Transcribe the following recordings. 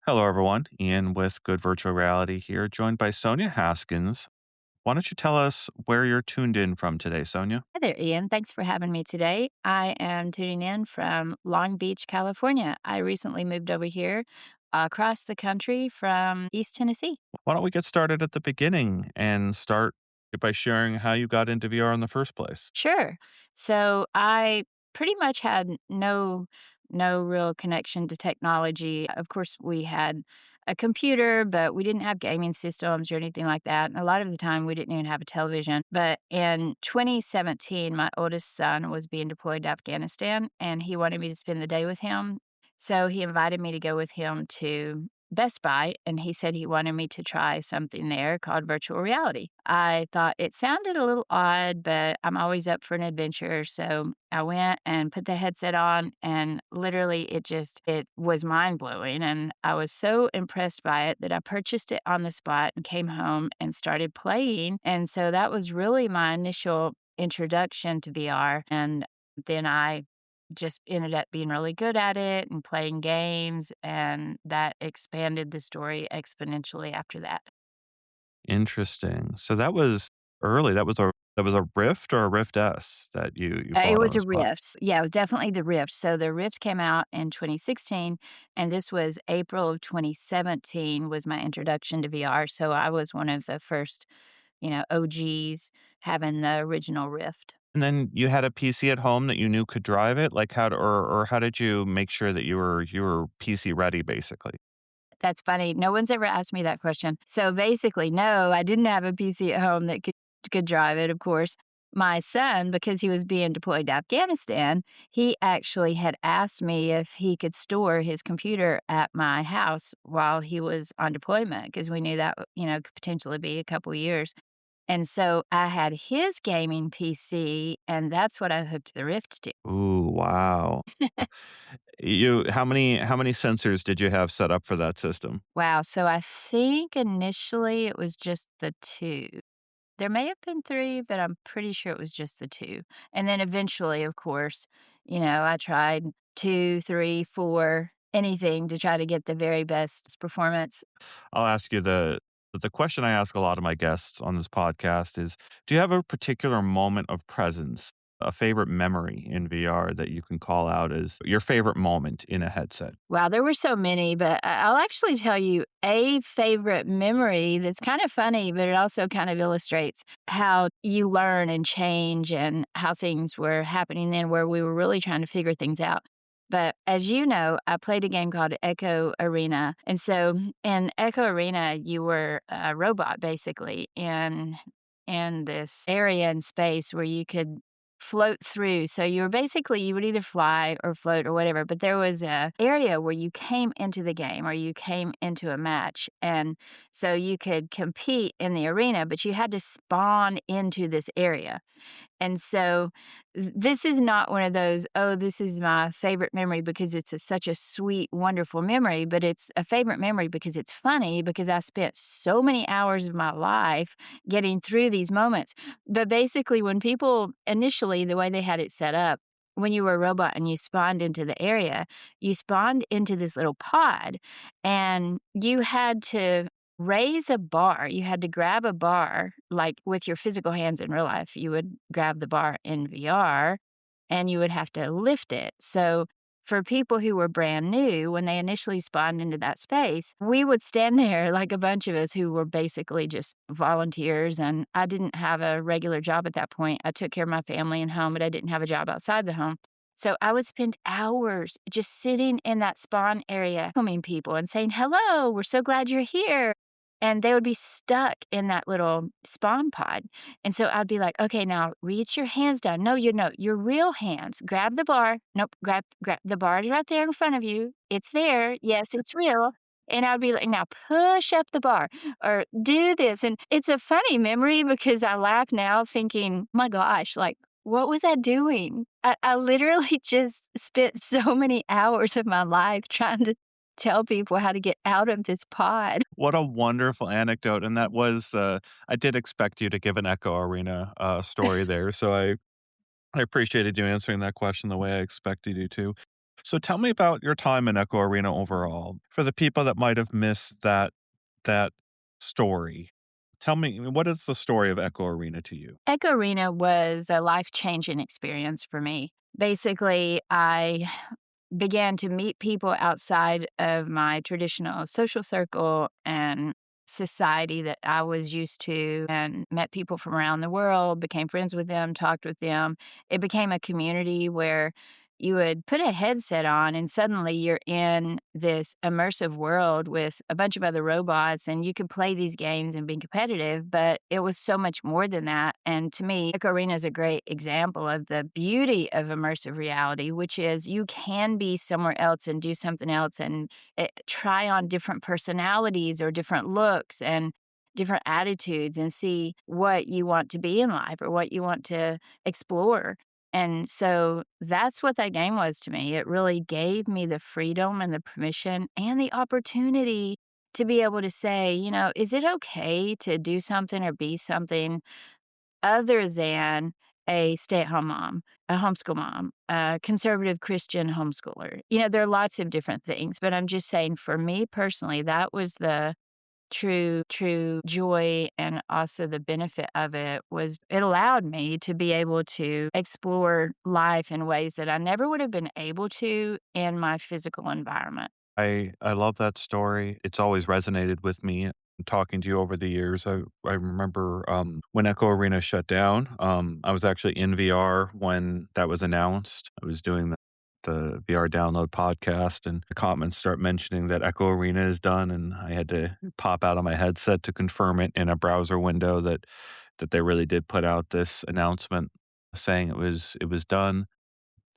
Hello, everyone. Ian with Good Virtual Reality here, joined by Sonya Haskins. Why don't you tell us where you're tuned in from today, Sonya? Hi there, Ian. Thanks for having me today. I am tuning in from Long Beach, California. I recently moved over here across the country from East Tennessee. Why don't we get started at the beginning and start by sharing how you got into VR in the first place? Sure. So I pretty much had no real connection to technology. Of course, we had a computer, but we didn't have gaming systems or anything like that. And a lot of the time we didn't even have a television. But in 2017, my oldest son was being deployed to Afghanistan and he wanted me to spend the day with him. So he invited me to go with him to Best Buy, and he said he wanted me to try something there called virtual reality. I thought it sounded a little odd, but I'm always up for an adventure, so I went and put the headset on, and literally it was mind-blowing, and I was so impressed by it that I purchased it on the spot and came home and started playing, and so that was really my initial introduction to VR, and then I just ended up being really good at it and playing games, and that expanded the story exponentially after that. Interesting. So that was early. That was a Rift or a Rift S that you It bought on was the a spot. Rift. Yeah, it was definitely the Rift. So the Rift came out in 2016, and this was April of 2017 was my introduction to VR, so I was one of the first, OGs having the original Rift. And then you had a PC at home that you knew could drive it? Like or how did you make sure that you were PC ready basically? That's funny. No one's ever asked me that question. So basically, no, I didn't have a PC at home that could drive it, of course. My son, because he was being deployed to Afghanistan, he actually had asked me if he could store his computer at my house while he was on deployment because we knew that, could potentially be a couple years. And so I had his gaming PC, and that's what I hooked the Rift to. Ooh, wow. You how many sensors did you have set up for that system? Wow. So I think initially it was just the two. There may have been 3, but I'm pretty sure it was just the 2. And then eventually, of course, I tried 2, 3, 4, anything to try to get the very best performance. I'll ask you the question I ask a lot of my guests on this podcast is, do you have a particular moment of presence, a favorite memory in VR that you can call out as your favorite moment in a headset? Wow, there were so many, but I'll actually tell you a favorite memory that's kind of funny, but it also kind of illustrates how you learn and change and how things were happening then where we were really trying to figure things out. But as you know, I played a game called Echo Arena. And so in Echo Arena, you were a robot basically in this area in space where you could float through. So you would either fly or float or whatever, but there was a area where you came into the game or you came into a match. And so you could compete in the arena, but you had to spawn into this area. And so this is not one of those, "Oh, this is my favorite memory because it's such a sweet, wonderful memory," but it's a favorite memory because it's funny because I spent so many hours of my life getting through these moments. But basically, when people initially, the way they had it set up, when you were a robot and you spawned into the area, you spawned into this little pod, and you had to raise a bar. You had to grab a bar, like, with your physical hands in real life. You would grab the bar in VR, and you would have to lift it. So, for people who were brand new, when they initially spawned into that space, we would stand there, like a bunch of us who were basically just volunteers, and I didn't have a regular job at that point. I took care of my family and home, but I didn't have a job outside the home. So, I would spend hours just sitting in that spawn area, welcoming people and saying, "Hello, we're so glad you're here." And they would be stuck in that little spawn pod. And so I'd be like, "Okay, now reach your hands down. No, you know, your real hands. Grab the bar. Nope, grab the bar is right there in front of you. It's there. Yes, it's real." And I'd be like, "Now push up the bar or do this." And it's a funny memory because I laugh now thinking, "My gosh, like, what was I doing?" I literally just spent so many hours of my life trying to tell people how to get out of this pod. What a wonderful anecdote, and that was, I did expect you to give an Echo Arena, story there, so I appreciated you answering that question the way I expected you to. So tell me about your time in Echo Arena overall. For the people that might have missed that story, tell me, what is the story of Echo Arena to you? Echo Arena was a life-changing experience for me. Basically, I began to meet people outside of my traditional social circle and society that I was used to, and met people from around the world, became friends with them, talked with them. It became a community where you would put a headset on and suddenly you're in this immersive world with a bunch of other robots and you could play these games and be competitive, but it was so much more than that. And to me, Echo Arena is a great example of the beauty of immersive reality, which is you can be somewhere else and do something else and try on different personalities or different looks and different attitudes and see what you want to be in life or what you want to explore. And so that's what that game was to me. It really gave me the freedom and the permission and the opportunity to be able to say, is it okay to do something or be something other than a stay-at-home mom, a homeschool mom, a conservative Christian homeschooler? There are lots of different things, but I'm just saying for me personally, that was the true joy, and also the benefit of it was it allowed me to be able to explore life in ways that I never would have been able to in my physical environment. I love that story. It's always resonated with me talking to you over the years. I remember when Echo Arena shut down. I was actually in VR when that was announced. I was doing the VR download podcast, and the comments start mentioning that Echo Arena is done, and I had to pop out of my headset to confirm it in a browser window that they really did put out this announcement saying it was done.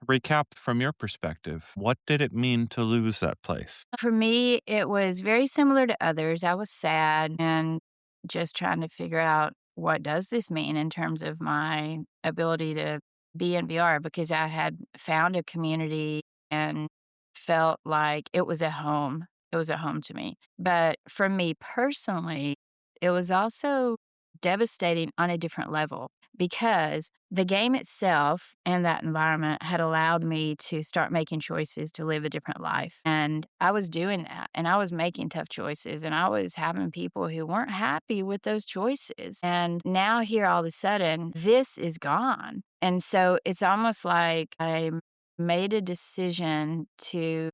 Recap from your perspective. What did it mean to lose that place? For me, it was very similar to others. I was sad and just trying to figure out what does this mean in terms of my ability to be in VR, because I had found a community and felt like it was a home. It was a home to me. But for me personally, it was also devastating on a different level because the game itself and that environment had allowed me to start making choices to live a different life. And I was doing that and I was making tough choices and I was having people who weren't happy with those choices. And now, here, all of a sudden, this is gone. And so it's almost like I made a decision to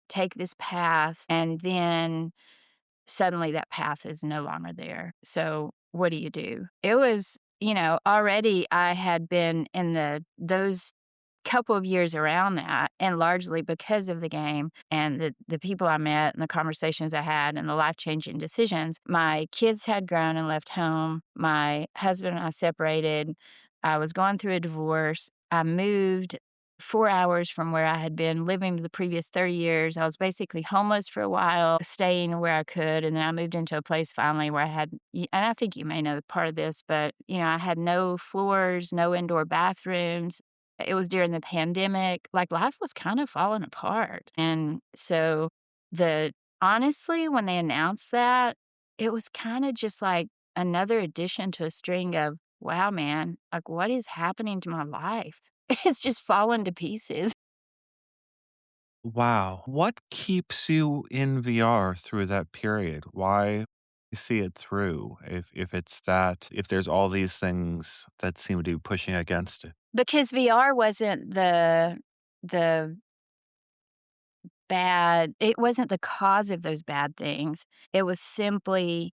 take this path, and then suddenly that path is no longer there. So what do you do? It was, already I had been in those couple of years around that, and largely because of the game and the people I met and the conversations I had and the life-changing decisions. My kids had grown and left home. My husband and I separated. I was going through a divorce. I moved 4 hours from where I had been living the previous 30 years. I was basically homeless for a while, staying where I could, and then I moved into a place finally where I had and I think you may know part of this, but, I had no floors, no indoor bathrooms. It was during the pandemic, like, life was kind of falling apart, and so the honestly, when they announced that, it was kinda just like another addition to a string of, "Wow, man, like, what is happening to my life?" It's just falling to pieces. Wow. What keeps you in VR through that period? Why see it through if it's that if there's all these things that seem to be pushing against it? Because VR wasn't the it wasn't the cause of those bad things. It was simply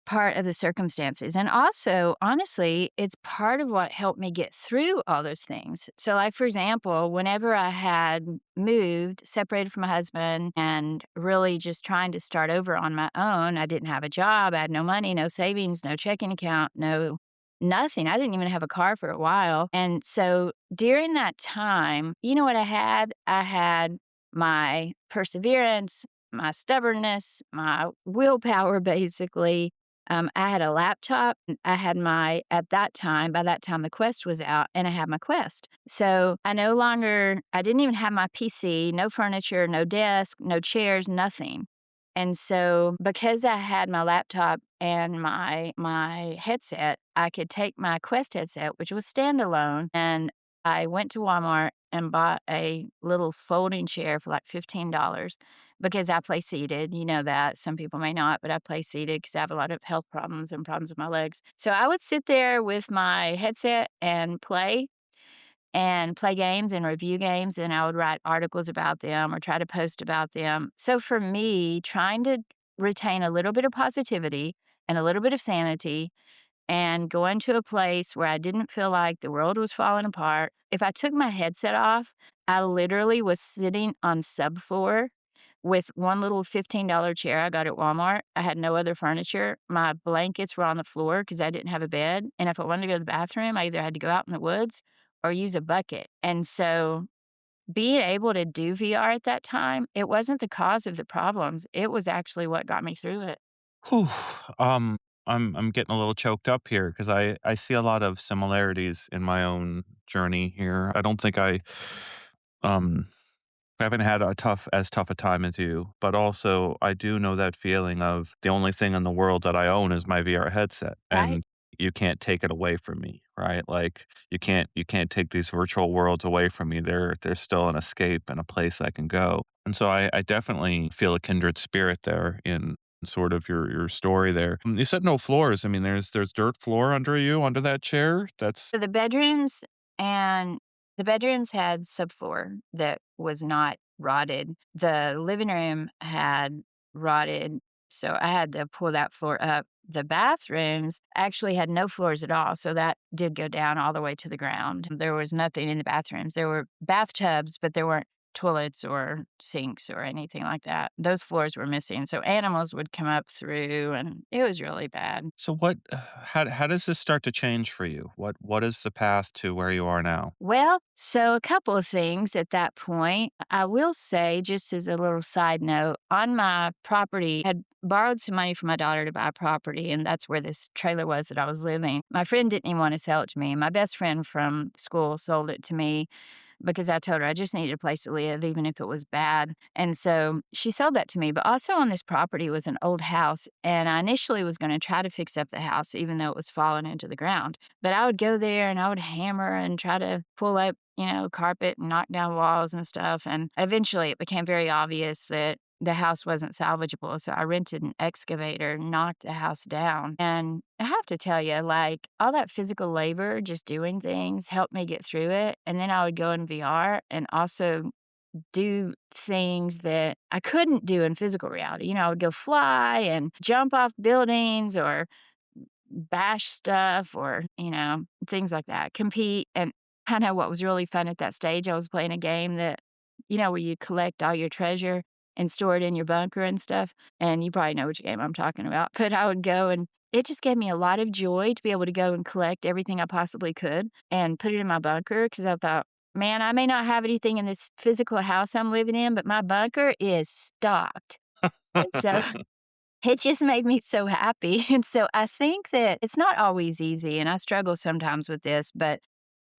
part of the circumstances. And also, honestly, it's part of what helped me get through all those things. So, like, for example, whenever I had moved, separated from my husband, and really just trying to start over on my own, I didn't have a job, I had no money, no savings, no checking account, no nothing. I didn't even have a car for a while. And so during that time, you know what I had? I had my perseverance, my stubbornness, my willpower, basically. I had a laptop. I had at that time, by that time, the Quest was out, and I had my Quest. So I didn't even have my PC, no furniture, no desk, no chairs, nothing. And so because I had my laptop and my headset, I could take my Quest headset, which was standalone, and I went to Walmart and bought a little folding chair for like $15 because I play seated. You know that. Some people may not, but I play seated because I have a lot of health problems and problems with my legs. So I would sit there with my headset and play games and review games, and I would write articles about them or try to post about them. So for me, trying to retain a little bit of positivity and a little bit of sanity and going to a place where I didn't feel like the world was falling apart. If I took my headset off, I literally was sitting on subfloor with one little $15 chair I got at Walmart. I had no other furniture. My blankets were on the floor because I didn't have a bed. And if I wanted to go to the bathroom, I either had to go out in the woods or use a bucket. And so being able to do VR at that time, it wasn't the cause of the problems. It was actually what got me through it. Whew, um, I'm getting a little choked up here because I see a lot of similarities in my own journey here. I don't think um I haven't had as tough a time as you, but also I do know that feeling of the only thing in the world that I own is my VR headset, Right? and you can't take it away from me, right? Like you can't take these virtual worlds away from me. They're still an escape and a place I can go. And so I definitely feel a kindred spirit there in sort of your story there. You said no floors. I mean, there's dirt floor under you, under that chair. That's So and the bedrooms had subfloor that was not rotted. The living room had rotted, so I had to pull that floor up. The bathrooms actually had no floors at all, so that did go down all the way to the ground. There was nothing in the bathrooms. There were bathtubs, but there weren't toilets or sinks or anything like that. Those floors were missing, so animals would come up through, and it was really bad. so what how does this start to change for you? What is the path to where you are now? Well, so a couple of things at that point. I will say, just as a little side note, on my property, I had borrowed some money from my daughter to buy property, and that's where this trailer was that I was living. My friend didn't even want to sell it to me. My best friend from school sold it to me because I told her I just needed a place to live, even if it was bad. And so she sold that to me. But also on this property was an old house. And I initially was going to try to fix up the house, even though it was falling into the ground. But I would go there and I would hammer and try to pull up, carpet and knock down walls and stuff. And eventually it became very obvious that the house wasn't salvageable. So I rented an excavator, knocked the house down. And I have to tell you, like, all that physical labor, just doing things helped me get through it. And then I would go in VR and also do things that I couldn't do in physical reality. I would go fly and jump off buildings or bash stuff or, things like that, compete. And I know what was really fun at that stage, I was playing a game that, where you collect all your treasure and store it in your bunker and stuff. And you probably know which game I'm talking about. But I would go and it just gave me a lot of joy to be able to go and collect everything I possibly could and put it in my bunker because I thought, man, I may not have anything in this physical house I'm living in, but my bunker is stocked. And so it just made me so happy, and so I think that it's not always easy, and I struggle sometimes with this, but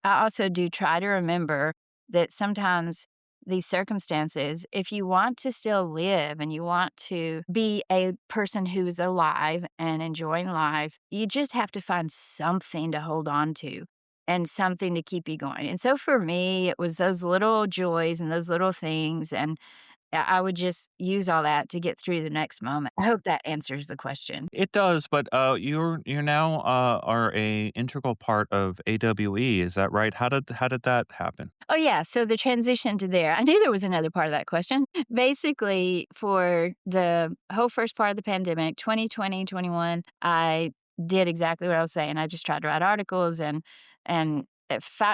I also do try to remember that sometimes these circumstances, if you want to still live and you want to be a person who's alive and enjoying life, you just have to find something to hold on to and something to keep you going, and so for me, it was those little joys and those little things, and I would just use all that to get through the next moment. I hope that answers the question. It does, but, you're now, are a integral part of AWE, is that right? How did that happen? Oh, yeah, so the transition to there I knew there was another part of that question. Basically, for the whole first part of the pandemic, 2020, 21, I did exactly what I was saying. I just tried to write articles and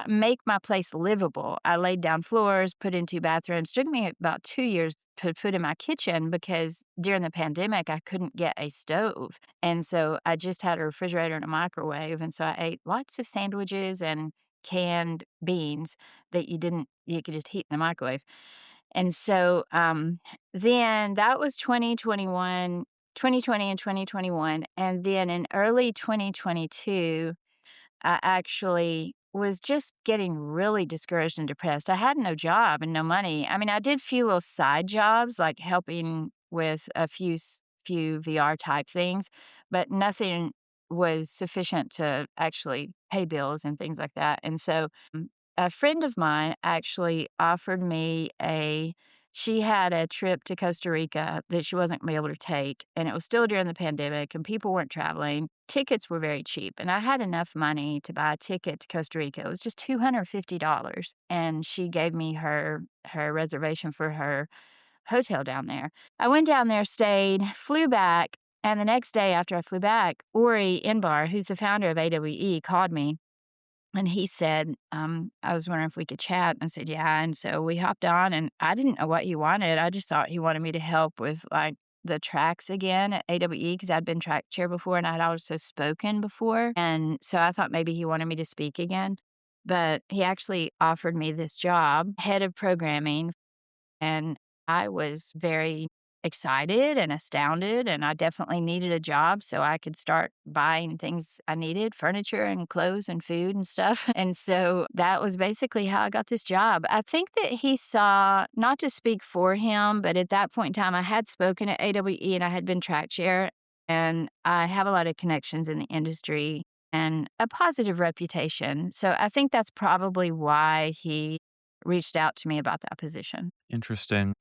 make my place livable. I laid down floors, put in 2 bathrooms. Took me about 2 years to put in my kitchen because during the pandemic, I couldn't get a stove, and so I just had a refrigerator and a microwave, and so I ate lots of sandwiches and canned beans that you could just heat in the microwave. And so, then that was 2020 and 2021, and then in early 2022, I actually was just getting really discouraged and depressed. I had no job and no money. I mean, I did few little side jobs, like helping with a few VR type things, but nothing was sufficient to actually pay bills and things like that. And so A friend of mine actually offered me a she had a trip to Costa Rica that she wasn't gonna be able to take, and it was still during the pandemic, and people weren't traveling. Tickets were very cheap, and I had enough money to buy a ticket to Costa Rica. It was just $250, and she gave me her reservation for her hotel down there. I went down there, stayed, flew back, and the next day after I flew back, Ori Inbar, who's the founder of AWE, called me and he said, I was wondering if we could chat. And I said, yeah. And so we hopped on, and I didn't know what he wanted. I just thought he wanted me to help with like the tracks again at AWE because I'd been track chair before and I'd also spoken before. And so I thought maybe he wanted me to speak again. But he actually offered me this job, head of programming, and I was very excited and astounded, and I definitely needed a job so I could start buying things I needed, furniture and clothes and food and stuff. And so that was basically how I got this job. I think that he saw, not to speak for him, but at that point in time, I had spoken at AWE and I had been track chair, and I have a lot of connections in the industry and a positive reputation. So I think that's probably why he reached out to me about that position. Interesting.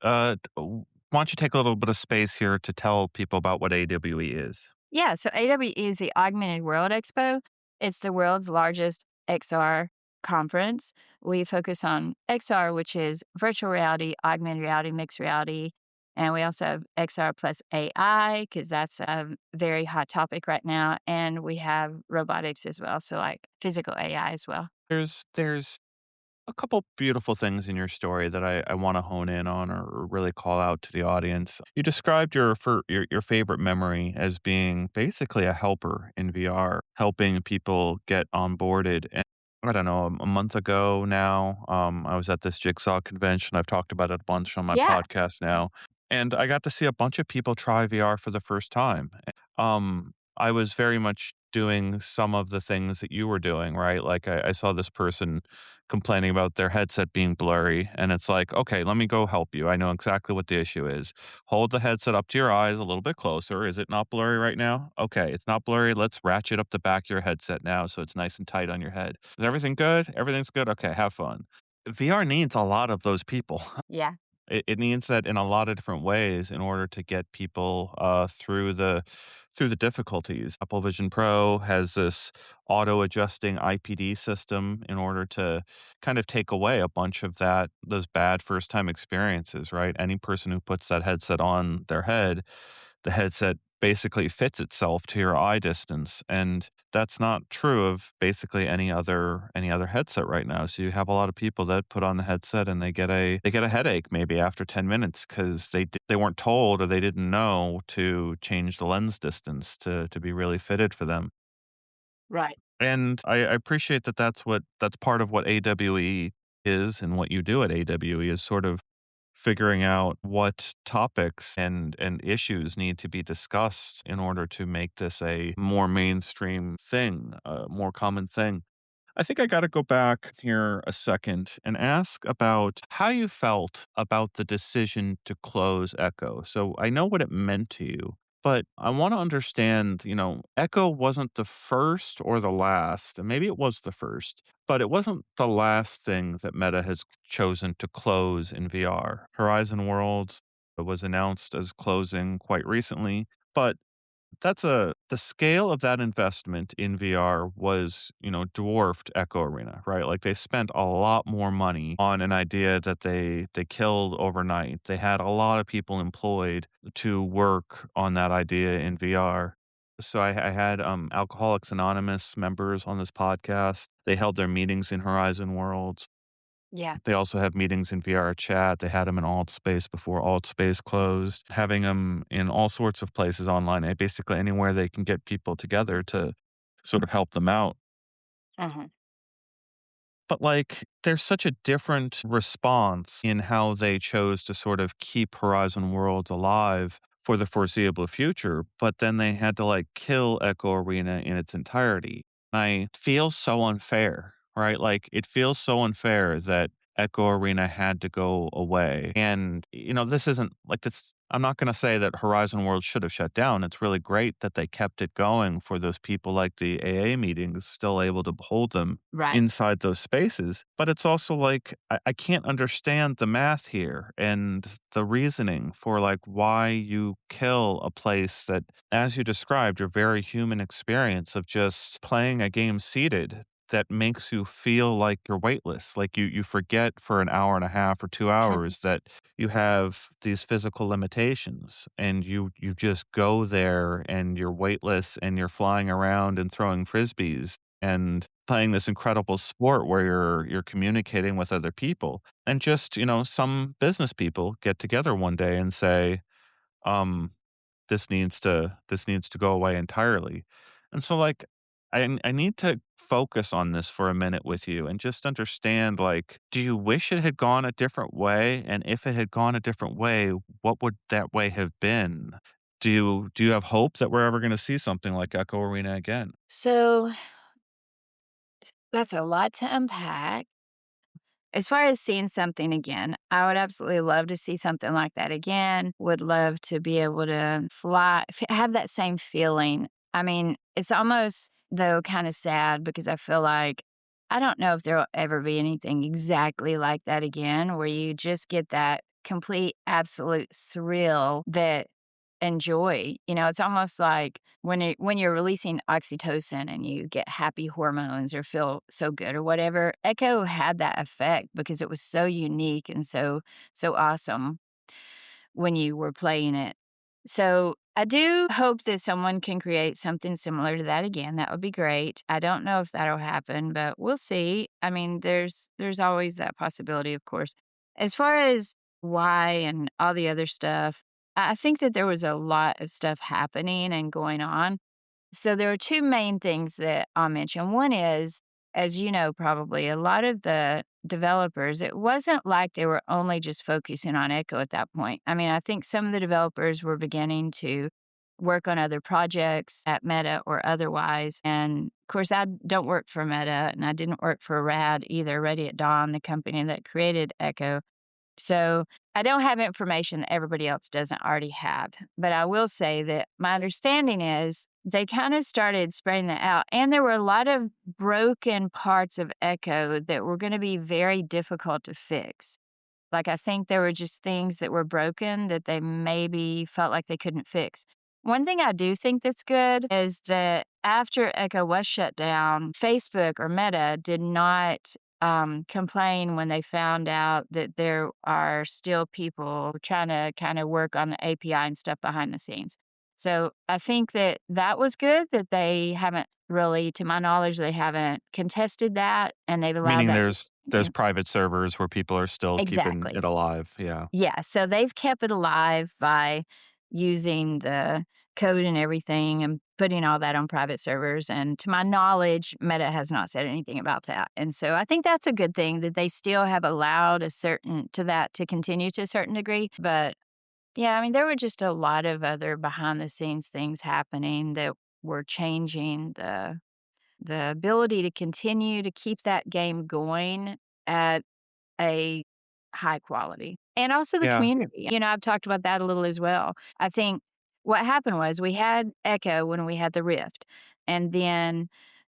Why don't you take a little bit of space here to tell people about what AWE is? Yeah, so AWE is the Augmented World Expo. It's the world's largest XR conference. We focus on XR, which is virtual reality, augmented reality, mixed reality. And we also have XR plus AI, because that's a very hot topic right now. And we have robotics as well. So, like physical AI as well. There's a couple beautiful things in your story that I want to hone in on or really call out to the audience. You described your favorite memory as being basically a helper in VR, helping people get onboarded. And I don't know, a month ago now, I was at this jigsaw convention. I've talked about it a bunch on my Yeah. podcast now, and I got to see a bunch of people try VR for the first time. I was very much doing some of the things that you were doing, right? Like I saw this person complaining about their headset being blurry. And it's like, okay, let me go help you. I know exactly what the issue is. Hold the headset up to your eyes a little bit closer. Is it not blurry right now? Okay, it's not blurry. Let's ratchet up the back of your headset now so it's nice and tight on your head. Is everything good? Everything's good? Okay, have fun. VR needs a lot of those people. Yeah. It needs that in a lot of different ways in order to get people through the difficulties. Apple Vision Pro has this auto adjusting IPD system in order to kind of take away a bunch of those bad first time experiences, right? Any person who puts that headset on their head, the headset basically fits itself to your eye distance, and that's not true of basically any other headset right now. So you have a lot of people that put on the headset and they get a headache maybe after 10 minutes because they weren't told or they didn't know to change the lens distance to be really fitted for them. Right. And I appreciate that that's part of what AWE is and what you do at AWE is sort of figuring out what topics and issues need to be discussed in order to make this a more mainstream thing, a more common thing. I think I got to go back here a second and ask about how you felt about the decision to close Echo. So I know what it meant to you, but I want to understand, Echo wasn't the first or the last, and maybe it was the first, but it wasn't the last thing that Meta has chosen to close in VR. Horizon Worlds was announced as closing quite recently, but the scale of that investment in VR was, dwarfed Echo Arena, right? Like they spent a lot more money on an idea that they killed overnight. They had a lot of people employed to work on that idea in VR. So I had Alcoholics Anonymous members on this podcast. They held their meetings in Horizon Worlds. Yeah. They also have meetings in VR chat. They had them in Altspace before Altspace closed, having them in all sorts of places online, basically anywhere they can get people together to sort of help them out. Uh-huh. But like, there's such a different response in how they chose to sort of keep Horizon Worlds alive for the foreseeable future, but then they had to like kill Echo Arena in its entirety. I feel so unfair, right? Like, it feels so unfair that Echo Arena had to go away. And, this isn't like this. I'm not gonna say that Horizon Worlds should have shut down. It's really great that they kept it going for those people like the AA meetings, still able to hold them Right. inside those spaces. But it's also like I can't understand the math here and the reasoning for like why you kill a place that, as you described, your very human experience of just playing a game seated that makes you feel like you're weightless. Like you forget for an hour and a half or 2 hours that you have these physical limitations and you just go there and you're weightless and you're flying around and throwing frisbees and playing this incredible sport where you're communicating with other people. And just, some business people get together one day and say, um, this needs to go away entirely. And so like I need to focus on this for a minute with you and just understand like, do you wish it had gone a different way? And if it had gone a different way, what would that way have been? Do you have hope that we're ever going to see something like Echo Arena again? So that's a lot to unpack. As far as seeing something again, I would absolutely love to see something like that again. Would love to be able to have that same feeling. I mean, it's almost, though, kind of sad because I feel like I don't know if there'll ever be anything exactly like that again, where you just get that complete, absolute thrill that and joy. It's almost like when you're releasing oxytocin and you get happy hormones or feel so good or whatever. Echo had that effect because it was so unique and so awesome when you were playing it. So I do hope that someone can create something similar to that again. That would be great. I don't know if that'll happen, but we'll see. I mean, there's always that possibility, of course. As far as why and all the other stuff, I think that there was a lot of stuff happening and going on. So there are 2 main things that I'll mention. One is, as you know probably, a lot of the developers, it wasn't like they were only just focusing on Echo at that point. I mean, I think some of the developers were beginning to work on other projects at Meta or otherwise. And of course, I don't work for Meta and I didn't work for RAD either, Ready at Dawn, the company that created Echo. So I don't have information that everybody else doesn't already have. But I will say that my understanding is they kind of started spreading that out. And there were a lot of broken parts of Echo that were going to be very difficult to fix. Like, I think there were just things that were broken that they maybe felt like they couldn't fix. One thing I do think that's good is that after Echo was shut down, Facebook or Meta did not complain when they found out that there are still people trying to kind of work on the API and stuff behind the scenes. So I think that that was good that they haven't really, to my knowledge, they haven't contested that and they've allowed Meaning that to there's continue. private servers where people are still keeping Exactly. it alive. Yeah. Yeah, so they've kept it alive by using the code and everything and putting all that on private servers, and to my knowledge, Meta has not said anything about that, and so I think that's a good thing that they still have allowed a certain to that to continue to a certain degree, but, yeah, I mean, there were just a lot of other behind the scenes things happening that were changing the ability to continue to keep that game going at a high quality, and also the Yeah. community. I've talked about that a little as well. I think what happened was we had Echo when we had the Rift, and then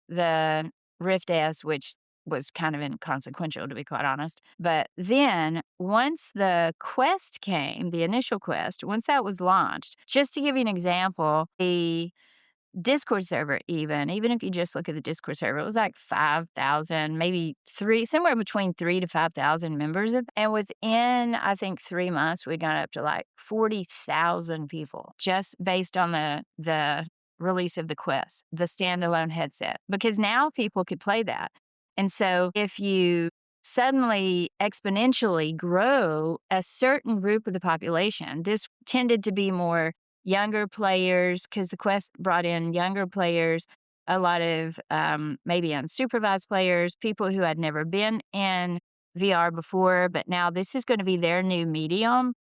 the Rift S, which was kind of inconsequential, to be quite honest. But then once the Quest came, the initial Quest, once that was launched, just to give you an example, the Discord server even if you just look at the Discord server, it was like 5,000, maybe 3 somewhere between 3 to 5,000 members of and within, I think, 3 months, we got up to, like, 40,000 people just based on the release of the Quest, the standalone headset, because now people could play that. And so if you suddenly exponentially grow a certain group of the population, this tended to be more younger players because the Quest brought in younger players, a lot of maybe unsupervised players, people who had never been in VR before, but now this is going to be their new medium.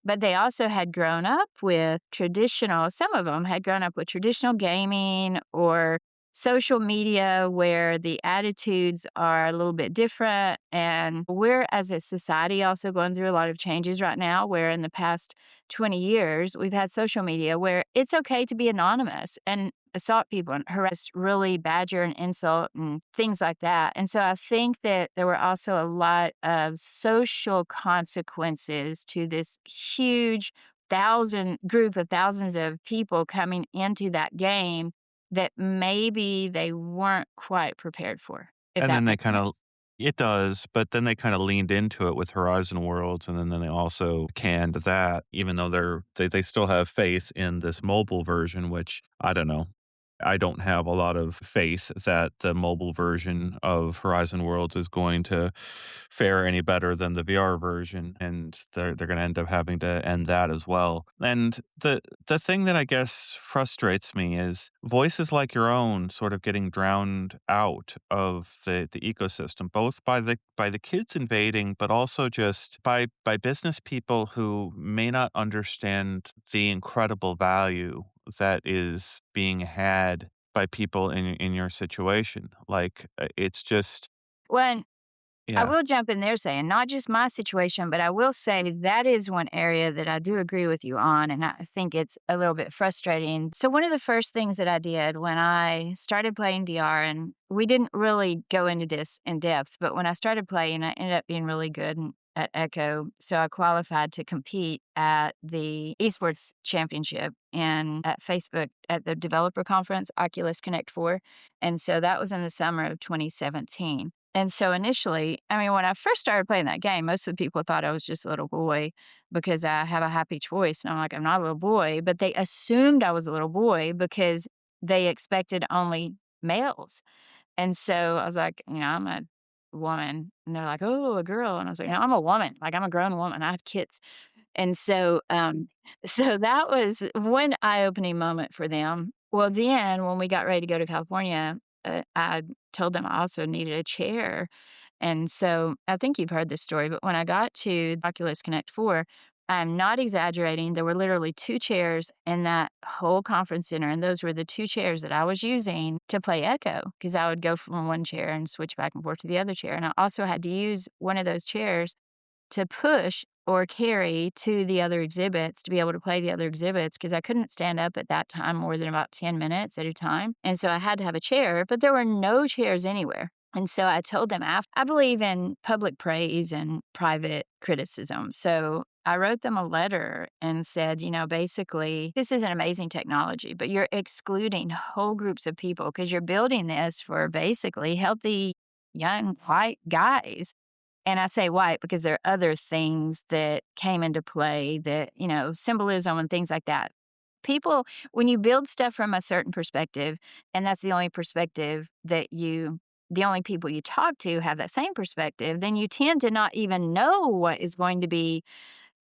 But they also had grown up with traditional, some of them had grown up with traditional gaming or social media where the attitudes are a little bit different. And we're, as a society, also going through a lot of changes right now, where in the past 20 years, we've had social media where it's okay to be anonymous and assault people and harass, really badger and insult and things like that. And so I think that there were also a lot of social consequences to this huge group of thousands of people coming into that game that maybe they weren't quite prepared for, if And that then they makes kinda sense. it does, but then they kinda leaned into it with Horizon Worlds, and then they also canned that, even though they still have faith in this mobile version, which I don't know. I don't have a lot of faith that the mobile version of Horizon Worlds is going to fare any better than the VR version, and they're gonna end up having to end that as well. And the thing that I guess frustrates me is voices like your own sort of getting drowned out of the ecosystem, both by the kids invading, but also just by business people who may not understand the incredible value that is being had by people in your situation. Like, it's just When I yeah. will jump in there saying not just my situation, but I will say that is one area that I do agree with you on, and I think it's a little bit frustrating. So one of the first things that I did when I started playing VR, and we didn't really go into this in depth, but when I started playing, I ended up being really good at Echo. So I qualified to compete at the esports championship and at Facebook at the developer conference, Oculus Connect 4. And so that was in the summer of 2017. And so initially, I mean, when I first started playing that game, most of the people thought I was just a little boy because I have a high pitched voice. And I'm like, I'm not a little boy. But they assumed I was a little boy because they expected only males. And so I was like, I'm a woman. And they're like, oh, a girl. And I was like, no, I'm a woman. Like, I'm a grown woman. I have kids. And so, so that was one eye-opening moment for them. Well, then when we got ready to go to California, I told them I also needed a chair. And so I think you've heard this story, but when I got to Oculus Connect 4, I'm not exaggerating. There were literally 2 chairs in that whole conference center, and those were the 2 chairs that I was using to play Echo, because I would go from one chair and switch back and forth to the other chair. And I also had to use one of those chairs to push or carry to the other exhibits to be able to play the other exhibits because I couldn't stand up at that time more than about 10 minutes at a time. And so I had to have a chair, but there were no chairs anywhere. And so I told them, I believe in public praise and private criticism. So I wrote them a letter and said, basically, this is an amazing technology, but you're excluding whole groups of people because you're building this for basically healthy young white guys. And I say white because there are other things that came into play that, symbolism and things like that. People, when you build stuff from a certain perspective, and that's the only perspective the only people you talk to have that same perspective, then you tend to not even know what is going to be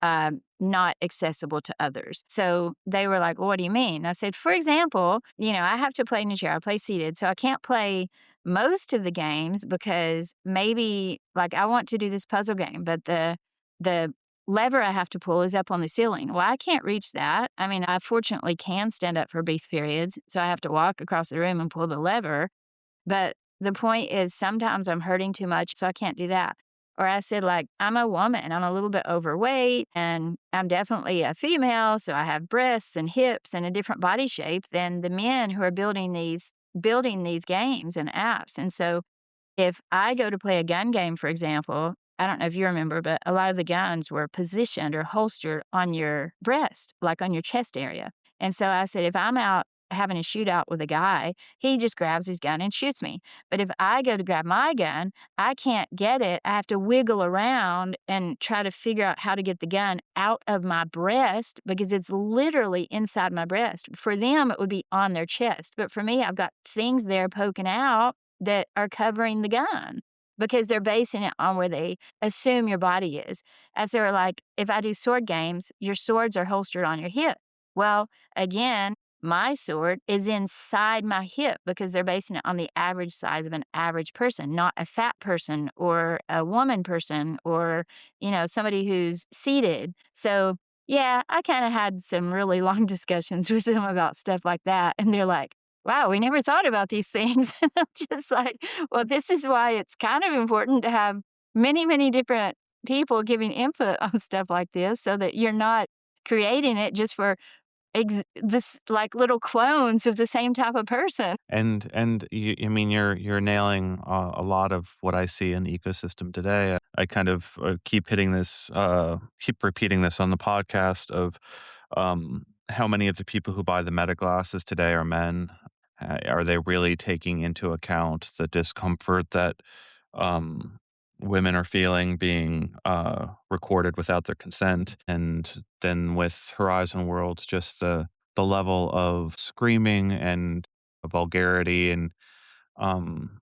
not accessible to others. So they were like, well, what do you mean? I said, for example, I have to play in a chair. I play seated. So I can't play most of the games because maybe like I want to do this puzzle game, but the lever I have to pull is up on the ceiling. Well, I can't reach that. I mean, I fortunately can stand up for brief periods. So I have to walk across the room and pull the lever. But the point is sometimes I'm hurting too much, so I can't do that. Or I said, like, I'm a woman, I'm a little bit overweight, and I'm definitely a female, so I have breasts and hips and a different body shape than the men who are building these games and apps. And so if I go to play a gun game, for example, I don't know if you remember, but a lot of the guns were positioned or holstered on your breast, like on your chest area. And so I said, if I'm out having a shootout with a guy, he just grabs his gun and shoots me. But if I go to grab my gun, I can't get it. I have to wiggle around and try to figure out how to get the gun out of my breast because it's literally inside my breast. For them, it would be on their chest. But for me, I've got things there poking out that are covering the gun because they're basing it on where they assume your body is. As they're like, if I do sword games, your swords are holstered on your hip. Well, again, my sword is inside my hip because they're basing it on the average size of an average person, not a fat person or a woman person or, somebody who's seated. So, yeah, I kind of had some really long discussions with them about stuff like that. And they're like, wow, we never thought about these things. And I'm just like, well, this is why it's kind of important to have many, many different people giving input on stuff like this so that you're not creating it just for this like little clones of the same type of person. And I mean, you're nailing a lot of what I see in the ecosystem today. I kind of keep hitting this, keep repeating this on the podcast of how many of the people who buy the Meta glasses today are men. Are they really taking into account the discomfort that um, women are feeling being recorded without their consent? And then with Horizon Worlds, just the level of screaming and vulgarity and um,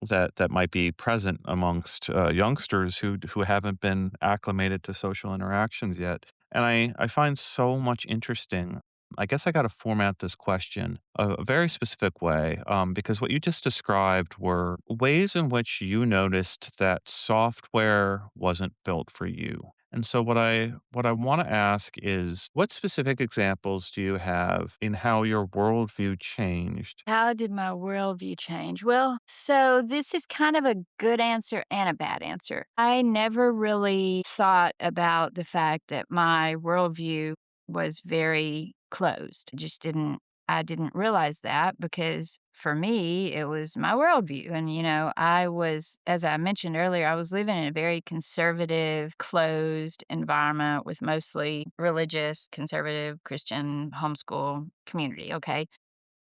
that might be present amongst youngsters who haven't been acclimated to social interactions yet. And I find so much interesting. I guess I got to format this question a very specific way because what you just described were ways in which you noticed that software wasn't built for you. And so what I want to ask is what specific examples do you have in how your worldview changed? How did my worldview change? Well, so this is kind of a good answer and a bad answer. I never really thought about the fact that my worldview was very closed. I didn't realize that because for me, it was my worldview. And, as I mentioned earlier, I was living in a very conservative, closed environment with mostly religious, conservative, Christian, homeschool community. Okay.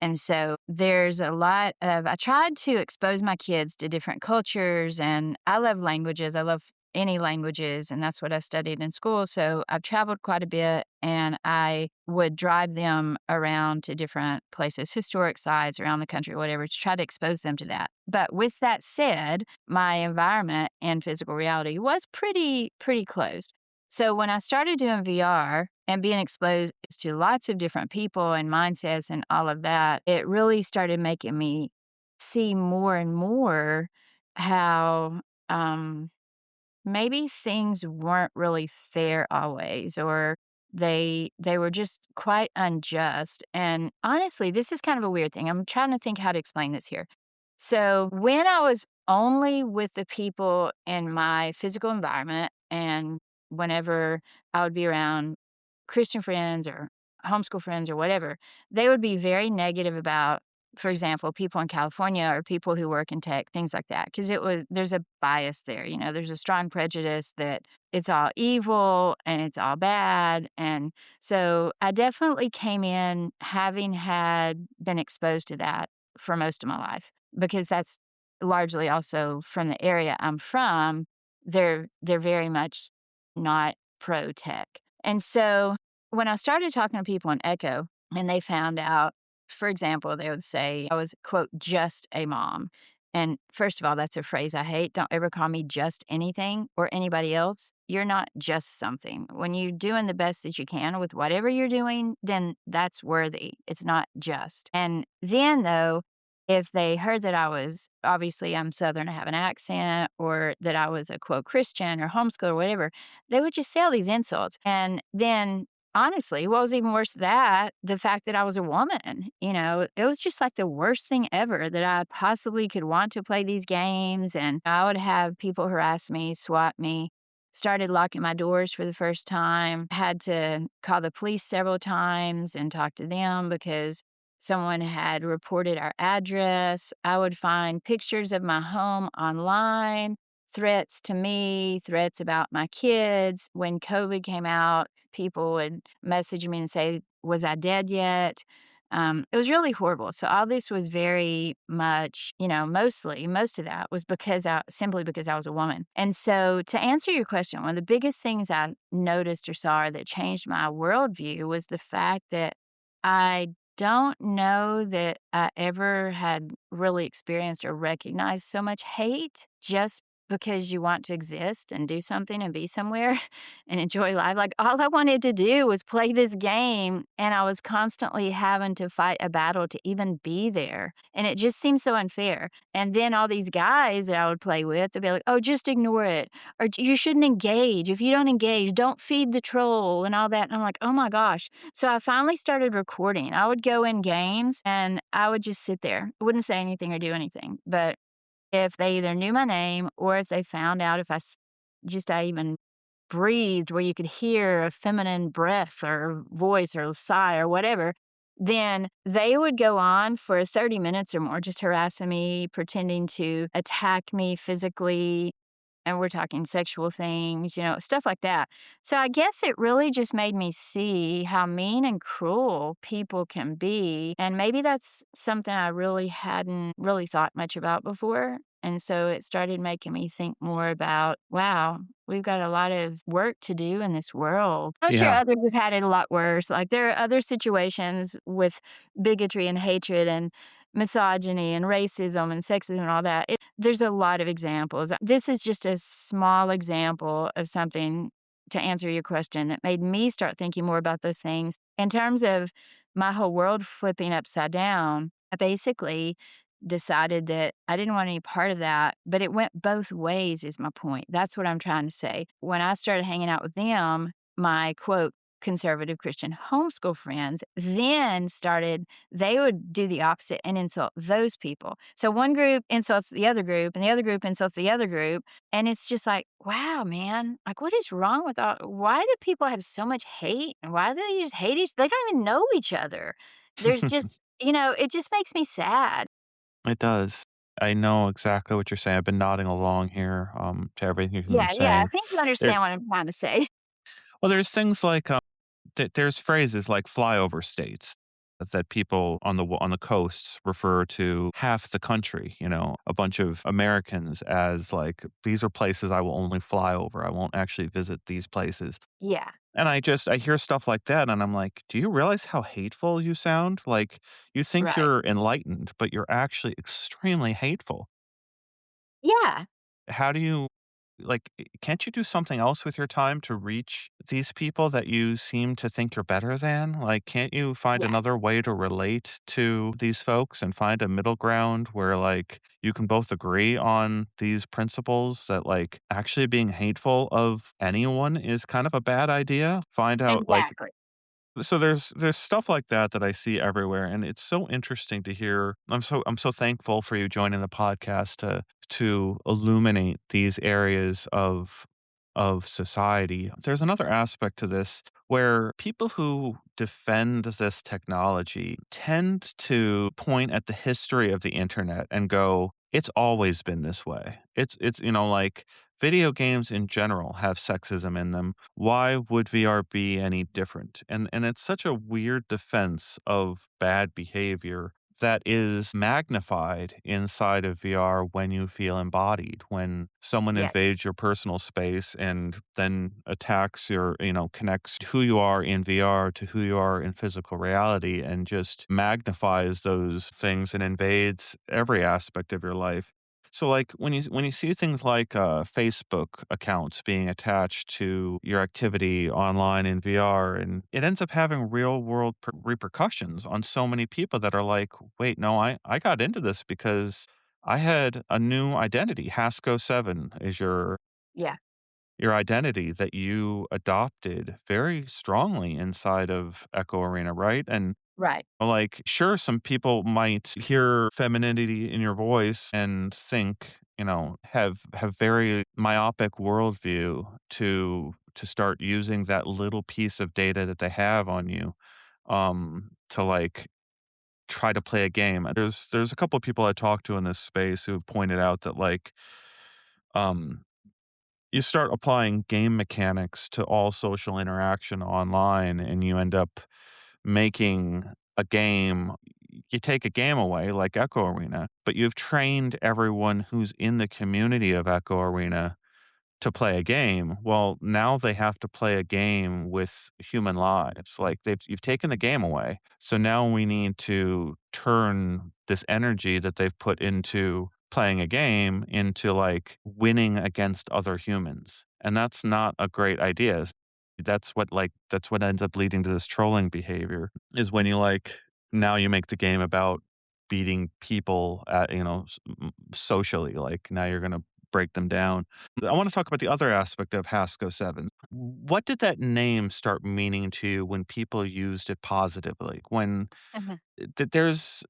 And so there's a lot of I tried to expose my kids to different cultures, and I love languages. I love any languages, and that's what I studied in school. So I've traveled quite a bit, and I would drive them around to different places, historic sites around the country, whatever, to try to expose them to that. But with that said, my environment and physical reality was pretty closed. So when I started doing VR and being exposed to lots of different people and mindsets and all of that, it really started making me see more and more how maybe things weren't really fair always, or they were just quite unjust. And honestly, this is kind of a weird thing. I'm trying to think how to explain this here. So when I was only with the people in my physical environment, and whenever I would be around Christian friends or homeschool friends or whatever, they would be very negative about, for example, people in California or people who work in tech, things like that. Cause there's a bias there, there's a strong prejudice that it's all evil and it's all bad. And so I definitely came in having had been exposed to that for most of my life because that's largely also from the area I'm from. They're very much not pro tech. And so when I started talking to people in Echo and they found out, for example, they would say I was, quote, just a mom. And first of all, that's a phrase I hate. Don't ever call me just anything or anybody else. You're not just something. When you're doing the best that you can with whatever you're doing, then that's worthy. It's not just. And then, though, if they heard that I was obviously I'm Southern, I have an accent, or that I was a quote Christian or homeschool or whatever, they would just say all these insults. And then honestly, what was even worse than that, the fact that I was a woman, it was just like the worst thing ever that I possibly could want to play these games. And I would have people harass me, swat me, started locking my doors for the first time, had to call the police several times and talk to them because someone had reported our address. I would find pictures of my home online, threats to me, threats about my kids. When COVID came out, people would message me and say, "Was I dead yet?" It was really horrible. So all this was very much, most of that was simply because I was a woman. And so to answer your question, one of the biggest things I noticed or saw that changed my worldview was the fact that I don't know that I ever had really experienced or recognized so much hate just because you want to exist and do something and be somewhere and enjoy life. Like, all I wanted to do was play this game, and I was constantly having to fight a battle to even be there, and it just seemed so unfair. And then all these guys that I would play with, they'd be like, "Oh, just ignore it," or "You shouldn't engage. If you don't engage, don't feed the troll," and all that, and I'm like, "Oh my gosh." So I finally started recording. I would go in games, and I would just sit there. I wouldn't say anything or do anything, but if they either knew my name or if they found out if I even breathed where you could hear a feminine breath or voice or sigh or whatever, then they would go on for 30 minutes or more just harassing me, pretending to attack me physically, and we're talking sexual things, stuff like that. So I guess it really just made me see how mean and cruel people can be. And maybe that's something I really hadn't really thought much about before. And so it started making me think more about, wow, we've got a lot of work to do in this world. I'm sure Yeah. others have had it a lot worse. Like there are other situations with bigotry and hatred and misogyny and racism and sexism and all that. There's a lot of examples. This is just a small example of something to answer your question that made me start thinking more about those things. In terms of my whole world flipping upside down, I basically decided that I didn't want any part of that, but it went both ways, is my point. That's what I'm trying to say. When I started hanging out with them, my quote, conservative Christian homeschool friends then started, they would do the opposite and insult those people. So one group insults the other group, and the other group insults the other group. And it's just like, wow, man, like what is wrong with why do people have so much hate? And why do they just hate they don't even know each other. There's just, it just makes me sad. It does. I know exactly what you're saying. I've been nodding along here, to everything you're Yeah, yeah, I saying. think you There understand what I'm trying to say. well, there's things like, there's phrases like flyover states that people on on the coasts refer to half the country, a bunch of Americans as like, "These are places I will only fly over. I won't actually visit these places." Yeah, And I hear stuff like that, and I'm like, "Do you realize how hateful you sound? Like, you think right. you're enlightened, but you're actually extremely hateful." Yeah, How do you like, can't you do something else with your time to reach these people that you seem to think you're better than? Like, can't you find yeah, another way to relate to these folks and find a middle ground where, like, you can both agree on these principles that, like, actually being hateful of anyone is kind of a bad idea? Find out, like, exactly. so there's stuff like that that I see everywhere, and it's so interesting to hear. I'm so thankful for you joining the podcast to illuminate these areas of society. There's another aspect to this where people who defend this technology tend to point at the history of the internet and go, it's always been this way. It's like video games in general have sexism in them. Why would VR be any different? And it's such a weird defense of bad behavior that is magnified inside of VR when you feel embodied, when someone Yes, invades your personal space and then attacks connects who you are in VR to who you are in physical reality and just magnifies those things and invades every aspect of your life. So, like, when you see things like, Facebook accounts being attached to your activity online in VR, and it ends up having real world repercussions on so many people that are like, "Wait, no, I got into this because I had a new identity." Hasko7 is yeah, your identity that you adopted very strongly inside of Echo Arena, right? And right. like, sure, some people might hear femininity in your voice and think, have very myopic worldview to start using that little piece of data that they have on you, to like try to play a game. There's a couple of people I talked to in this space who have pointed out that like, um, you start applying game mechanics to all social interaction online, and you end up making a game. You take a game away like Echo Arena, but you've trained everyone who's in the community of Echo Arena to play a game. Well, now they have to play a game with human lives. Like, you've taken the game away. So now we need to turn this energy that they've put into playing a game into like winning against other humans. And that's not a great idea. That's what ends up leading to this trolling behavior is when you like now you make the game about beating people at, socially. Like now you're going to break them down. I want to talk about the other aspect of Hasko 7. What did that name start meaning to you when people used it positively? When Mhm. there's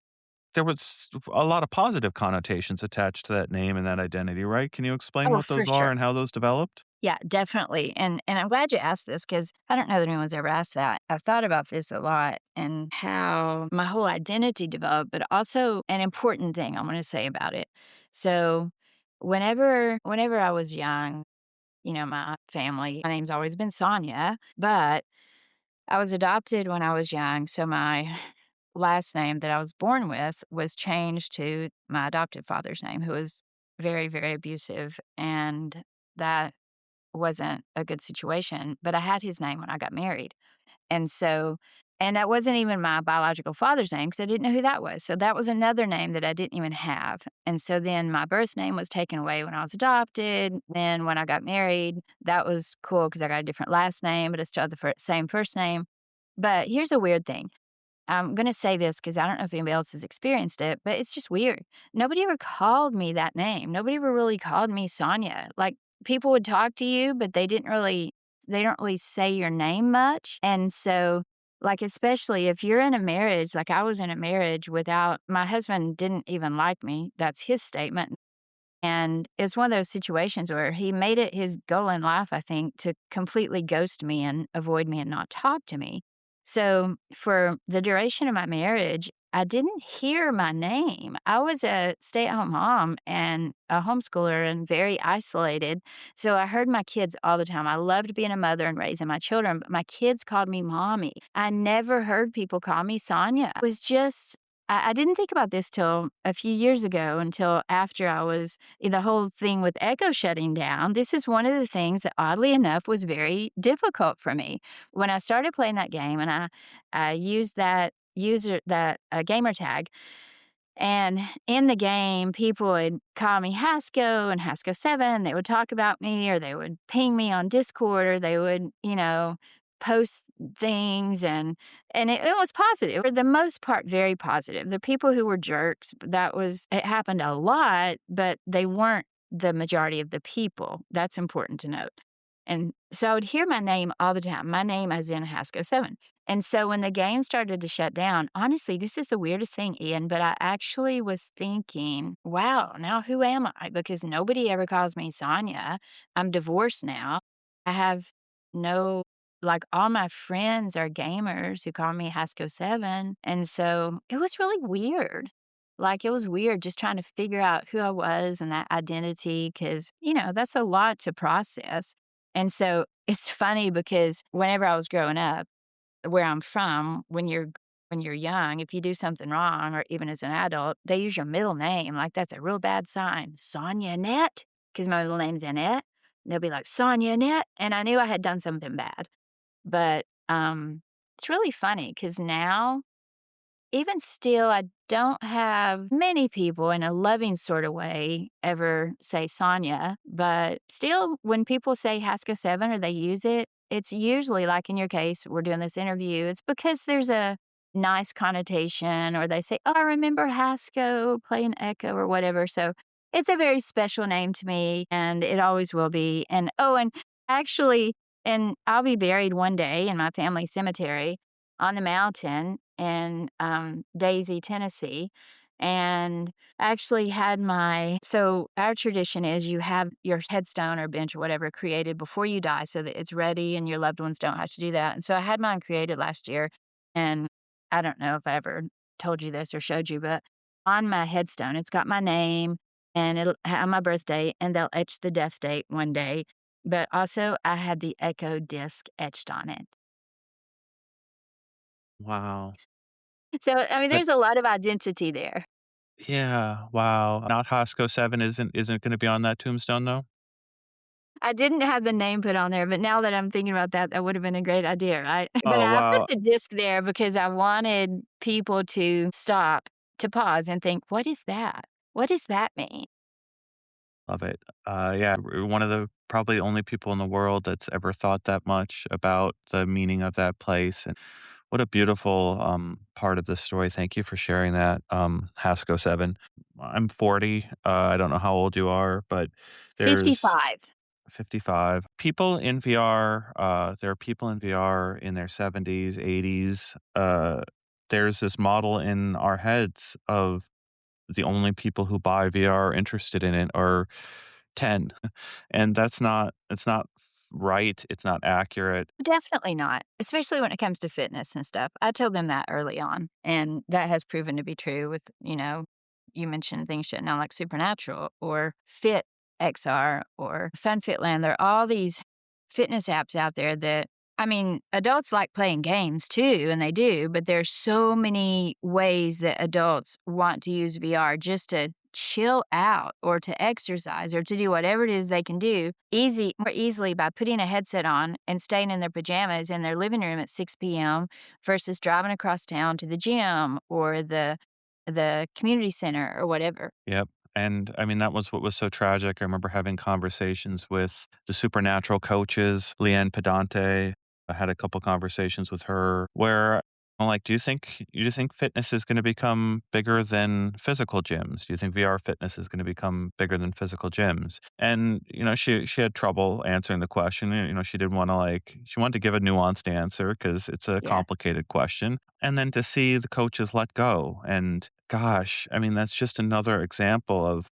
there was a lot of positive connotations attached to that name and that identity, right? Can you explain Oh, what for those are sure. and how those developed? Yeah, definitely, and I'm glad you asked this because I don't know that anyone's ever asked that. I've thought about this a lot and how my whole identity developed, but also an important thing I wanna say about it. So, whenever I was young, my family my name's always been Sonya, but I was adopted when I was young, so my last name that I was born with was changed to my adopted father's name, who was very, very abusive, and that wasn't a good situation, but I had his name when I got married. And so and that wasn't even my biological father's name because I didn't know who that was. So that was another name that I didn't even have. And so then my birth name was taken away when I was adopted. Then when I got married, that was cool because I got a different last name, but I still had the same first name. But here's a weird thing. I'm gonna say this because I don't know if anybody else has experienced it, but it's just weird. Nobody ever called me that name. Nobody ever really called me Sonya. Like, people would talk to you, but they don't really say your name much, and so, like, especially if you're in a marriage, like I was in a marriage without my husband didn't even like me, that's his statement. And it's one of those situations where he made it his goal in life, I think, to completely ghost me and avoid me and not talk to me. So for the duration of my marriage, I didn't hear my name. I was a stay at home mom and a homeschooler and very isolated. So I heard my kids all the time. I loved being a mother and raising my children, but my kids called me mommy. I never heard people call me Sonya. It was just, I didn't think about this till a few years ago, until after I was the whole thing with Echo shutting down. This is one of the things that oddly enough was very difficult for me. When I started playing that game and I used that gamer tag, and in the game, people would call me Hasko and Hasko 7. They would talk about me or they would ping me on Discord or they would, post things and it was positive. For the most part, very positive. The people who were jerks, it happened a lot, but they weren't the majority of the people. That's important to note. And so I would hear my name all the time. My name as in Hasko 7. And so when the game started to shut down, honestly, this is the weirdest thing, Ian, but I actually was thinking, wow, now who am I? Because nobody ever calls me Sonya. I'm divorced now. I have no, like, all my friends are gamers who call me Hasko 7. And so it was really weird. Like, it was weird just trying to figure out who I was and that identity because, that's a lot to process. And so it's funny because whenever I was growing up, where I'm from, when you're young, if you do something wrong or even as an adult, they use your middle name, like, that's a real bad sign. Sonya Annette, because my middle name's Annette. They'll be like, "Sonya Annette," and I knew I had done something bad. But, it's really funny because now even still, I don't have many people in a loving sort of way ever say Sonya, but still, when people say Hasko 7 or they use it, it's usually like in your case, we're doing this interview, it's because there's a nice connotation or they say, "Oh, I remember Hasko playing Echo," or whatever. So it's a very special name to me and it always will be. And oh, and actually, and I'll be buried one day in my family cemetery on the mountain in, Daisy, Tennessee, and I actually had our tradition is you have your headstone or bench or whatever created before you die so that it's ready and your loved ones don't have to do that, and so I had mine created last year, and I don't know if I ever told you this or showed you, but on my headstone, it's got my name, and it'll have my birthday, and they'll etch the death date one day, but also I had the Echo disc etched on it. Wow. So, I mean, But there's a lot of identity there. yeah, wow. Not Hasko 7 isn't gonna be on that tombstone though? I didn't have the name put on there, but now that I'm thinking about that, that would have been a great idea, right? But Oh, I put wow. the disc there because I wanted people to stop, to pause and think, "What is that?" What does that mean? Love it. Yeah, one of the probably only people in the world that's ever thought that much about the meaning of that place, and what a beautiful, part of the story. Thank you for sharing that, Hasko7. I'm 40, I don't know how old you are, but there's 55. 55. People in VR, there are people in VR in their 70s, 80s. There's this model in our heads of the only people who buy VR are interested in it are 10. And it's not right, it's not accurate. Definitely not, especially when it comes to fitness and stuff. I told them that early on, and that has proven to be true with, you mentioned things shutting down like Supernatural or Fit XR or FunFitland. There are all these fitness apps out there that, I mean, adults like playing games too, and they do, but there's so many ways that adults want to use VR just to chill out or to exercise or to do whatever it is they can do more easily by putting a headset on and staying in their pajamas in their living room at 6 p.m. versus driving across town to the gym or the community center or whatever. Yep. And I mean, that was what was so tragic. I remember having conversations with the Supernatural coaches, Leanne Pedante. I had a couple conversations with her where I'm like, do you think fitness is going to become bigger than physical gyms? Do you think VR fitness is going to become bigger than physical gyms? And she had trouble answering the question. She didn't want to she wanted to give a nuanced answer because it's a Yeah. complicated question. And then to see the coaches let go and gosh, I mean, that's just another example of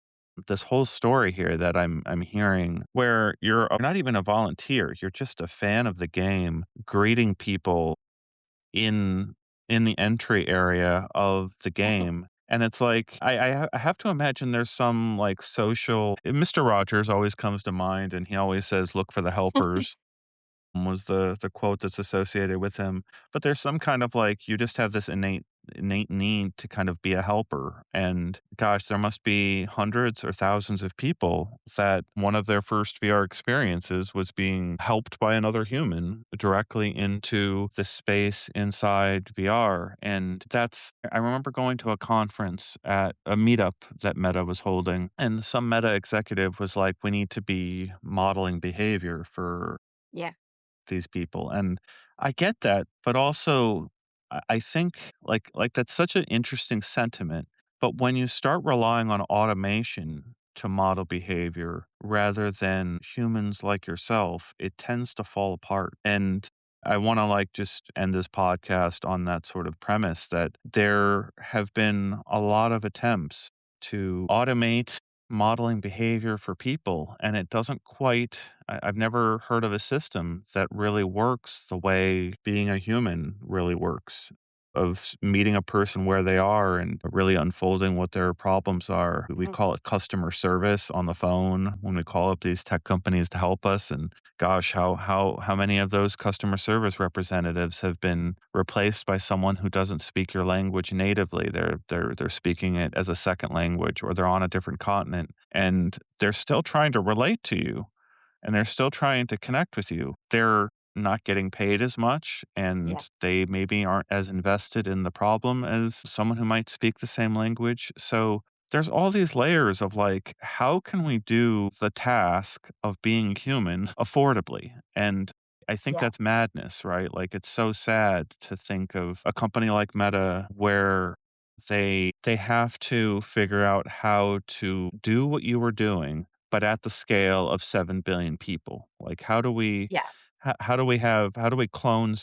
this whole story here that I'm hearing where you're not even a volunteer, you're just a fan of the game, greeting people in the entry area of the game. And it's like I have to imagine there's some like social Mr. Rogers always comes to mind and he always says look for the helpers was the quote that's associated with him. But there's some kind of like you just have this innate need to kind of be a helper. And gosh, there must be hundreds or thousands of people that one of their first VR experiences was being helped by another human directly into the space inside VR. And I remember going to a conference at a meetup that Meta was holding, and some Meta executive was like, we need to be modeling behavior for Yeah. these people, and I get that, but also I think, that's such an interesting sentiment, but when you start relying on automation to model behavior rather than humans like yourself, it tends to fall apart, and I wanna, just end this podcast on that sort of premise that there have been a lot of attempts to automate modeling behavior for people, and it doesn't quite I've never heard of a system that really works the way being a human really works, of meeting a person where they are and really unfolding what their problems are. We Mhm. call it customer service on the phone when we call up these tech companies to help us, and gosh, how many of those customer service representatives have been replaced by someone who doesn't speak your language natively? They're speaking it as a second language, or they're on a different continent, and they're still trying to relate to you and they're still trying to connect with you. They're not getting paid as much Yeah. and they maybe aren't as invested in the problem as someone who might speak the same language. So there's all these layers of like, how can we do the task of being human affordably? And I think Yeah. that's madness, right? Like it's so sad to think of a company like Meta where they have to figure out how to do what you were doing but at the scale of 7 billion people. Like, Yeah. how do we clone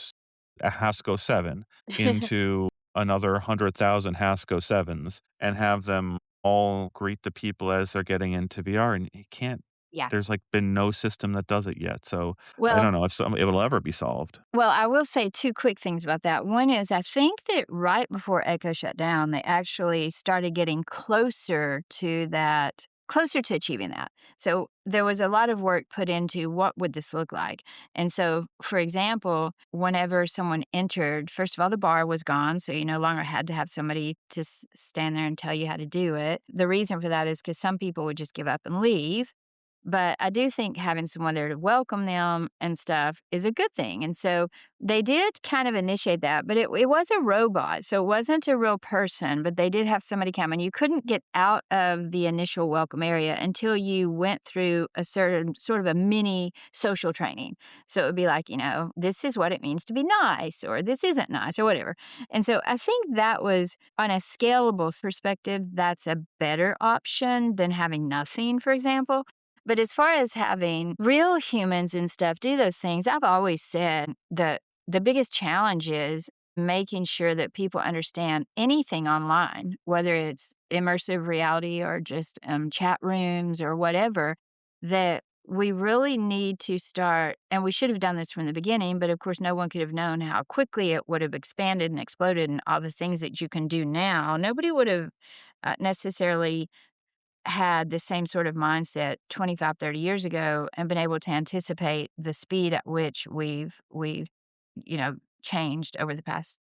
a Hasko7 into another 100,000 Hasko7s and have them all greet the people as they're getting into VR? And you can't Yeah. there's, like, been no system that does it yet, so I Well don't know if it will ever be solved. Well, I will say 2 quick things about that. One is I think that right before Echo shut down, they actually started getting closer to achieving that. So, there was a lot of work put into what would this look like. And so, for example, whenever someone entered, first of all, the bar was gone, so you no longer had to have somebody to stand there and tell you how to do it. The reason for that is because some people would just give up and leave. But I do think having someone there to welcome them and stuff is a good thing. And so they did kind of initiate that, but it was a robot. So it wasn't a real person, but they did have somebody come and you couldn't get out of the initial welcome area until you went through a certain sort of a mini social training. So it would be like, this is what it means to be nice, or this isn't nice, or whatever. And so I think that was on a scalable perspective, that's a better option than having nothing, for example. But as far as having real humans and stuff do those things, I've always said that the biggest challenge is making sure that people understand anything online, whether it's immersive reality or just chat rooms or whatever, that we really need to start. And we should have done this from the beginning, but of course, no one could have known how quickly it would have expanded and exploded and all the things that you can do now. Nobody would have necessarily had the same sort of mindset 25, 30 years ago and been able to anticipate the speed at which we've, changed over the past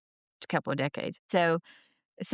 couple of decades. So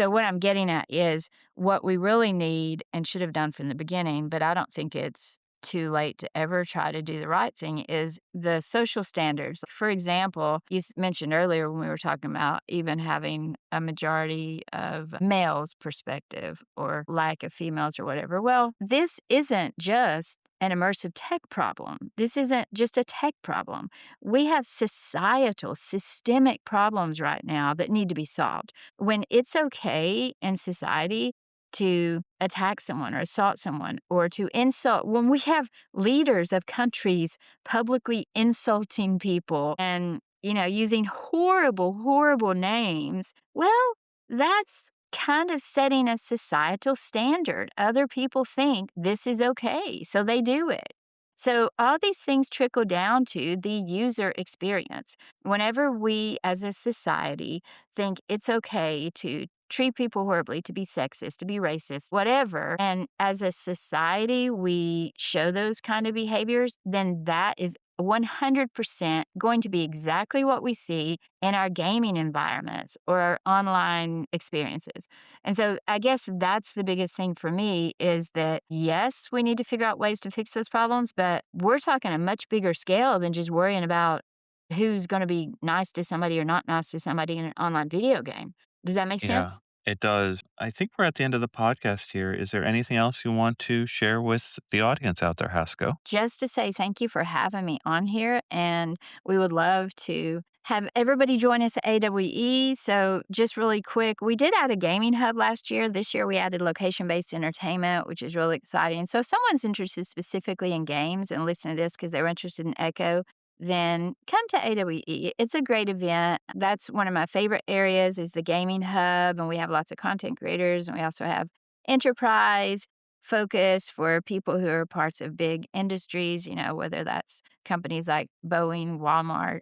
what I'm getting at is what we really need and should have done from the beginning, but I don't think it's too late to ever try to do the right thing is the social standards. For example, you mentioned earlier when we were talking about even having a majority of males perspective or lack of females or whatever. Well, this isn't just an immersive tech problem. This isn't just a tech problem. We have societal, systemic problems right now that need to be solved when it's okay in society to attack someone or assault someone or to insult, when we have leaders of countries publicly insulting people and, using horrible, horrible names, well, that's kind of setting a societal standard. Other people think this is okay, so they do it. So all these things trickle down to the user experience. Whenever we as a society think it's okay to treat people horribly, to be sexist, to be racist, whatever, and as a society we show those kind of behaviors, then that is 100% going to be exactly what we see in our gaming environments or our online experiences. And so I guess that's the biggest thing for me is that, yes, we need to figure out ways to fix those problems, but we're talking a much bigger scale than just worrying about who's going to be nice to somebody or not nice to somebody in an online video game. Does that make Yeah, sense? it does. I think we're at the end of the podcast here. Is there anything else you want to share with the audience out there, Hasko? Just to say thank you for having me on here, and we would love to have everybody join us at AWE. So, just really quick, we did add a gaming hub last year. This year, we added location based entertainment, which is really exciting. So, if someone's interested specifically in games and listen to this because they're interested in Echo, then come to AWE. It's a great event. That's one of my favorite areas is the gaming hub, and we have lots of content creators, and we also have enterprise focus for people who are parts of big industries, whether that's companies like Boeing, Walmart,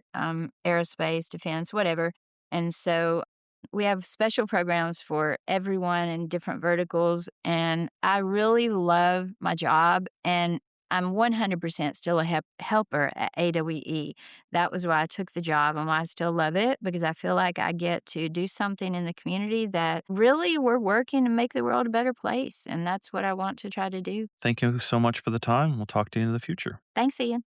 aerospace, defense, whatever. And so we have special programs for everyone in different verticals. And I really love my job. And I'm 100% still a helper at AWE. That was why I took the job and why I still love it because I feel like I get to do something in the community that really we're working to make the world a better place. And that's what I want to try to do. Thank you so much for the time. We'll talk to you in the future. Thanks, Ian.